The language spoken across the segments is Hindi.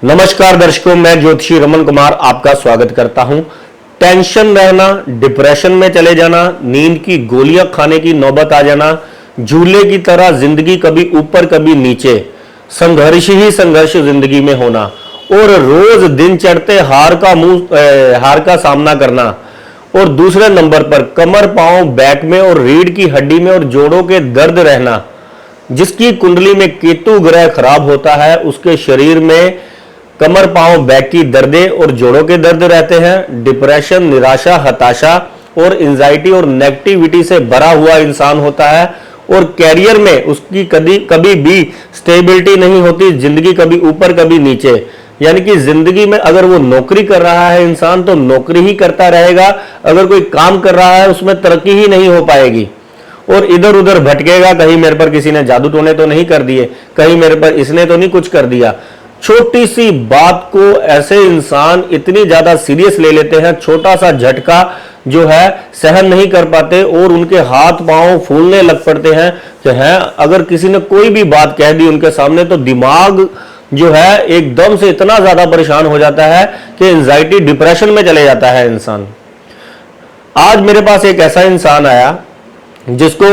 नमस्कार दर्शकों, मैं ज्योतिषी रमन कुमार आपका स्वागत करता हूं। टेंशन रहना, डिप्रेशन में चले जाना, नींद की गोलियां खाने की नौबत आ जाना, झूले की तरह जिंदगी कभी ऊपर कभी नीचे, संघर्ष ही संघर्ष जिंदगी में होना और रोज दिन चढ़ते हार का सामना करना, और दूसरे नंबर पर कमर, पांव, बैक में और रीढ़ की हड्डी में और जोड़ों के दर्द रहना। जिसकी कुंडली में केतु ग्रह खराब होता है उसके शरीर में कमर, पांव, बैक की दर्दें और जोड़ों के दर्द रहते हैं। डिप्रेशन, निराशा, हताशा और एंजाइटी और नेगेटिविटी से भरा हुआ इंसान होता है और कैरियर में उसकी कभी भी स्टेबिलिटी नहीं होती। जिंदगी कभी ऊपर कभी नीचे, यानी कि जिंदगी में अगर वो नौकरी कर रहा है इंसान तो नौकरी ही करता रहेगा, अगर कोई काम कर रहा है उसमें तरक्की ही नहीं हो पाएगी और इधर उधर भटकेगा। कहीं मेरे पर किसी ने जादू टोने तो नहीं कर दिए, कहीं मेरे पर इसने तो नहीं कुछ कर दिया। छोटी सी बात को ऐसे इंसान इतनी ज्यादा सीरियस ले लेते हैं, छोटा सा झटका जो है सहन नहीं कर पाते और उनके हाथ पांव फूलने लग पड़ते हैं कि हैं अगर किसी ने कोई भी बात कह दी उनके सामने तो दिमाग जो है एकदम से इतना ज्यादा परेशान हो जाता है कि एंजाइटी, डिप्रेशन में चले जाता है इंसान। आज मेरे पास एक ऐसा इंसान आया जिसको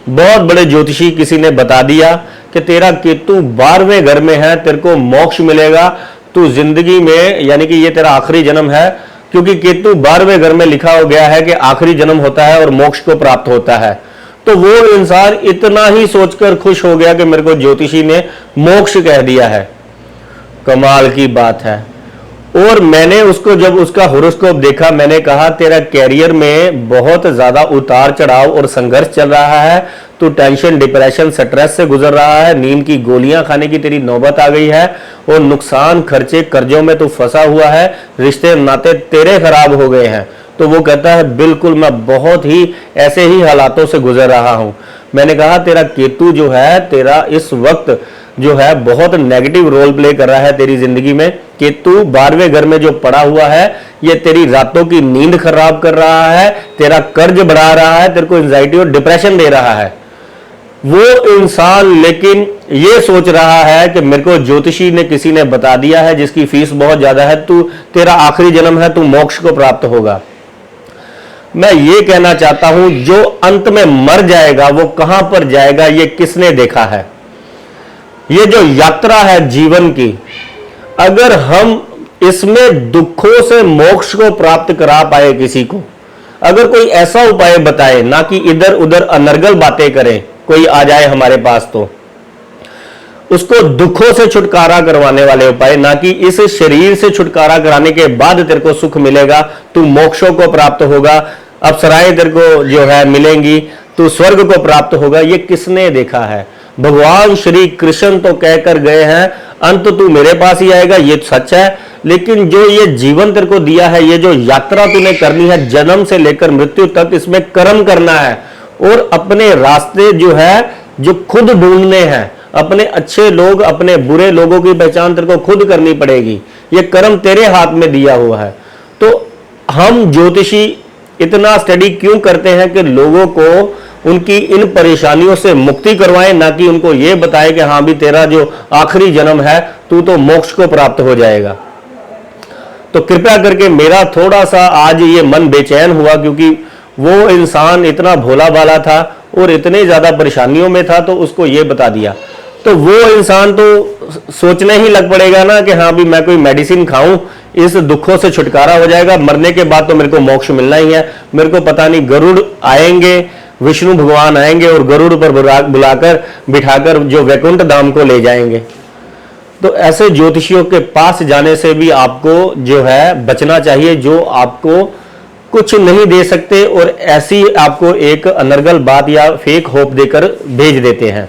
बहुत बड़े ज्योतिषी किसी ने बता दिया कि तेरा केतु 12वें घर में है, तेरे को मोक्ष मिलेगा, तू जिंदगी में, यानी कि ये तेरा आखिरी जन्म है, क्योंकि केतु 12वें घर में लिखा हो गया है कि आखिरी जन्म होता है और मोक्ष को प्राप्त होता है। तो वो इंसान इतना ही सोचकर खुश हो गया कि मेरे को ज्योतिषी ने मोक्ष कह दिया है। कमाल की बात है। और मैंने उसको जब उसका होरोस्कोप देखा, मैंने कहा तेरा कैरियर में बहुत ज्यादा उतार चढ़ाव और संघर्ष चल रहा है, तू टेंशन, डिप्रेशन, स्ट्रेस से गुजर रहा है, नींद की गोलियां खाने की तेरी नौबत आ गई है और नुकसान, खर्चे, कर्जों में तू फंसा हुआ है, रिश्ते नाते तेरे खराब हो गए हैं। तो वो कहता है बिल्कुल मैं बहुत ही ऐसे ही हालातों से गुजर रहा हूं। मैंने कहा तेरा केतु जो है तेरा इस वक्त जो है बहुत नेगेटिव रोल प्ले कर रहा है तेरी जिंदगी में। केतु 12वें घर में जो पड़ा हुआ है ये तेरी रातों की नींद खराब कर रहा है, तेरा कर्ज बढ़ा रहा है, तेरे को एंजाइटी और डिप्रेशन दे रहा है। वो इंसान लेकिन ये सोच रहा है कि मेरे को ज्योतिषी ने किसी ने बता दिया है जिसकी फीस बहुत ज्यादा है, तू तेरा आखिरी जन्म है, तू मोक्ष को प्राप्त होगा। मैं ये कहना चाहता हूं जो अंत में मर जाएगा वो कहां पर जाएगा ये किसने देखा है। ये जो यात्रा है जीवन की, अगर हम इसमें दुखों से मोक्ष को प्राप्त करा पाए किसी को, अगर कोई ऐसा उपाय बताए, ना कि इधर उधर अनर्गल बातें करें, कोई आ जाए हमारे पास तो उसको दुखों से छुटकारा करवाने वाले उपाय, ना कि इस शरीर से छुटकारा कराने के बाद तेरे को सुख मिलेगा, तू मोक्षों को प्राप्त होगा, अप्सराएं तेरे को जो है मिलेंगी, तू स्वर्ग को प्राप्त होगा, ये किसने देखा है। भगवान श्री कृष्ण तो कहकर गए हैं अंत तू मेरे पास ही आएगा, ये सच है। लेकिन जो ये जीवन तेरे को दिया है, ये जो यात्रा तूने करनी है जन्म से लेकर मृत्यु तक, इसमें कर्म करना है और अपने रास्ते जो है जो खुद ढूंढने हैं, अपने अच्छे लोग, अपने बुरे लोगों की पहचान तेरे को खुद करनी पड़ेगी। ये कर्म तेरे हाथ में दिया हुआ है। तो हम ज्योतिषी इतना स्टडी क्यों करते हैं कि लोगों को उनकी इन परेशानियों से मुक्ति करवाएं, ना कि उनको यह बताएं कि हाँ भी तेरा जो आखिरी जन्म है तू तो मोक्ष को प्राप्त हो जाएगा। तो कृपया करके मेरा थोड़ा सा आज ये मन बेचैन हुआ क्योंकि वो इंसान इतना भोला भाला था और इतने ज्यादा परेशानियों में था तो उसको ये बता दिया। तो वो इंसान तो सोचने ही लग पड़ेगा ना कि हाँ भी मैं कोई मेडिसिन खाऊं, इस दुखों से छुटकारा हो जाएगा, मरने के बाद तो मेरे को मोक्ष मिलना ही है। मेरे को पता नहीं गरुड़ आएंगे, विष्णु भगवान आएंगे और गरुड़ पर बुलाकर बिठाकर जो वैकुंठ धाम को ले जाएंगे। तो ऐसे ज्योतिषियों के पास जाने से भी आपको जो है बचना चाहिए, जो आपको कुछ नहीं दे सकते और ऐसी आपको एक अनर्गल बात या फेक होप देकर भेज देते हैं।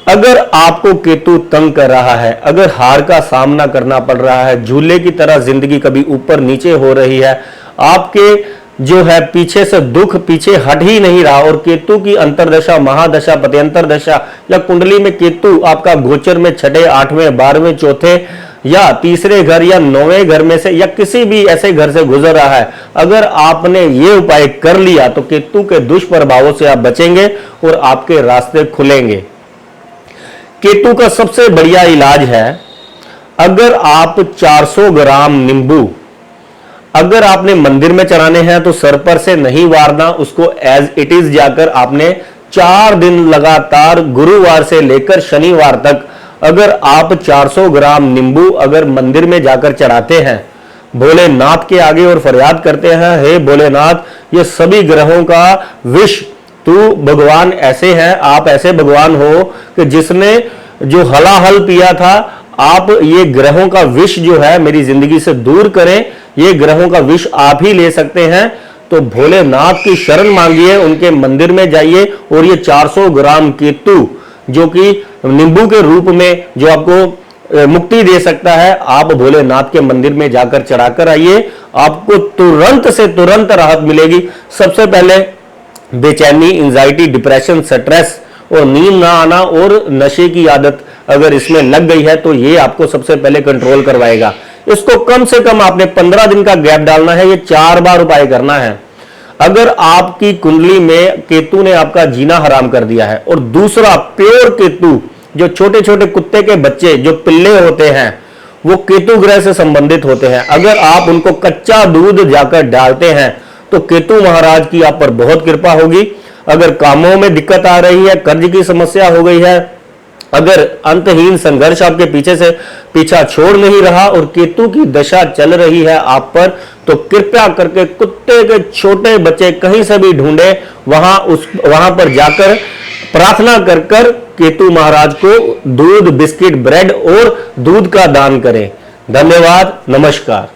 अगर आपको केतु तंग कर रहा है, अगर हार का सामना करना पड़ रहा है, झूले की तरह जिंदगी कभी ऊपर नीचे हो रही है, आपके जो है पीछे से दुख पीछे हट ही नहीं रहा और केतु की अंतरदशा, महादशा, पत्यंतर दशा या कुंडली में केतु आपका गोचर में 6, 8वें, 12वें, चौथे या तीसरे घर या 9वें घर में से या किसी भी ऐसे घर से गुजर रहा है, अगर आपने ये उपाय कर लिया तो केतु के दुष्प्रभावों से आप बचेंगे और आपके रास्ते खुलेंगे। केतु का सबसे बढ़िया इलाज है अगर आप 400 ग्राम नींबू अगर आपने मंदिर में चढ़ाने हैं तो सर पर से नहीं वारना, उसको एज इट इज जाकर आपने 4 दिन लगातार गुरुवार से लेकर शनिवार तक अगर आप 400 ग्राम नींबू अगर मंदिर में जाकर चढ़ाते हैं, भोलेनाथ के आगे और फरियाद करते हैं, हे भोलेनाथ ये सभी ग्रहों का विष, तू भगवान ऐसे हैं, आप ऐसे भगवान हो कि जिसने जो हलाहल पिया था, आप ये ग्रहों का विष जो है मेरी जिंदगी से दूर करें, ये ग्रहों का विष आप ही ले सकते हैं। तो भोलेनाथ की शरण मांगिए, उनके मंदिर में जाइए और ये 400 ग्राम केतु जो कि नींबू के रूप में जो आपको मुक्ति दे सकता है, आप भोलेनाथ के मंदिर में जाकर चढ़ाकर आइए, आपको तुरंत से तुरंत राहत मिलेगी। सबसे पहले बेचैनी, एंजाइटी, डिप्रेशन, स्ट्रेस और नींद ना आना और नशे की आदत अगर इसमें लग गई है तो ये आपको सबसे पहले कंट्रोल करवाएगा। इसको कम से कम आपने 15 दिन का गैप डालना है, ये 4 बार उपाय करना है। अगर आपकी कुंडली में केतु ने आपका जीना हराम कर दिया है, और दूसरा प्योर केतु, जो छोटे छोटे कुत्ते के बच्चे जो पिल्ले होते हैं वो केतु ग्रह से संबंधित होते हैं, अगर आप उनको कच्चा दूध जाकर डालते हैं तो केतु महाराज की आप पर बहुत कृपा होगी। अगर कामों में दिक्कत आ रही है, कर्ज की समस्या हो गई है, अगर अंतहीन संघर्ष आपके पीछे से पीछा छोड़ नहीं रहा और केतु की दशा चल रही है आप पर, तो कृपया करके कुत्ते के छोटे बच्चे कहीं से भी ढूंढे, वहां पर जाकर प्रार्थना कर कर केतु महाराज को दूध, बिस्किट, ब्रेड और दूध का दान करें। धन्यवाद, नमस्कार।